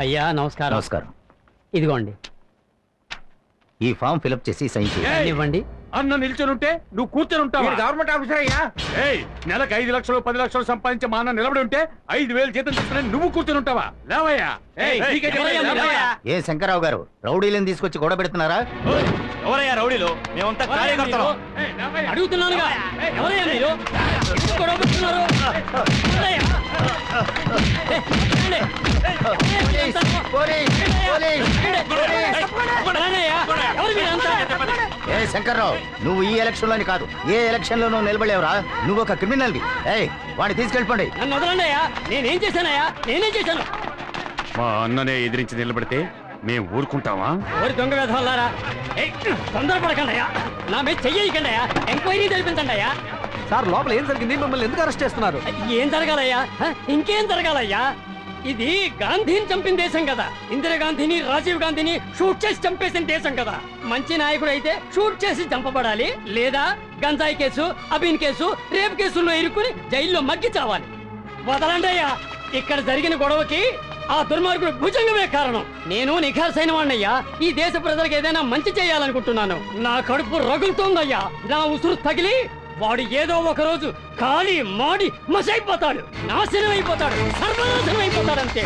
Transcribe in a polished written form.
అయ్యా నమస్కారం. నమస్కారం. ఇదిగోండి ఈ ఫామ్ ఫిలప్ చేసి సైన్ చేయండి. ఇవ్వండి. అన్న నిల్చొని ఉంటే నువ్వు కూర్చొని ఉంటావు. గవర్నమెంట్ ఆఫీసర్ అయ్యా. నెలకు 5 లక్షలు 10 లక్షలు సంపాదించే మా అన్న నిలబడి ఉంటే 5,000 జీతం తీసుకుని నువ్వు కూర్చొని ఉంటావా? లేవయ్యా. ఏ శంకరరావు గారు, రౌడీలను తీసుకొచ్చి గొడవ పెడుతున్నారా? ఎవరయ్యా రౌడీలో? మేమంతా కార్యకర్తలు. అడుగుతున్నానుగా, ఎవరయ్యా మీరు? ఎందుకు గొడవ పెడుతున్నారు? ఏ శంకర్రావు, నువ్వు ఈ ఎలక్షన్ లోని కాదు, ఏ ఎలక్షన్ లో నువ్వు నిలబడలేవురా. నువ్వు ఒక క్రిమినల్ వి. వాడిని తీసుకెళ్ళిపోండి. నన్ను వదలండి అయ్యా. నేనేం చేశానయ్యా? నేనేం చేశాను? మా అన్ననే ఎదిరించి నిలబడితే మేము ఊరుకుంటావా? ఓరి దొంగ వేధవల్లారా, తొందరపడకండి అయ్యా. నా మీద చెయ్యకండి అయ్యా. ఎంక్వైరీ జరిపించండి అయ్యా. సార్ లోపల ఏం జరిగింది? మిమ్మల్ని ఎందుకు అరెస్ట్ చేస్తున్నారు? ఏం జరగాలయ్యా? ఇంకేం జరగాలయ్యా? ఇది గాంధీని చంపిన దేశం కదా. ఇందిరాగాంధీని, రాజీవ్ గాంధీని షూట్ చేసి చంపేసిన దేశం కదా. మంచి నాయకుడు అయితే షూట్ చేసి చంపబడాలి, లేదా గంజాయి కేసు, అబీన్ కేసు, రేప్ కేసుల్లో ఇరుక్కుని జైల్లో మగ్గి చావాలి. వదలండి అయ్యా. ఇక్కడ జరిగిన గొడవకి ఆ దుర్మార్గుడు భుజంగమే కారణం. నేను నిఖార్సైన వాణ్ణయ్యా. ఈ దేశ ప్రజలకు ఏదైనా మంచి చేయాలనుకుంటున్నాను. నా కడుపు రగులుతోందయ్యా. నా ఉసురు తగిలి వాడు ఏదో ఒక రోజు కాలి మాడి మసైపోతాడు, నాశనం అయిపోతాడు, సర్వనాశనం అయిపోతాడు అంతే.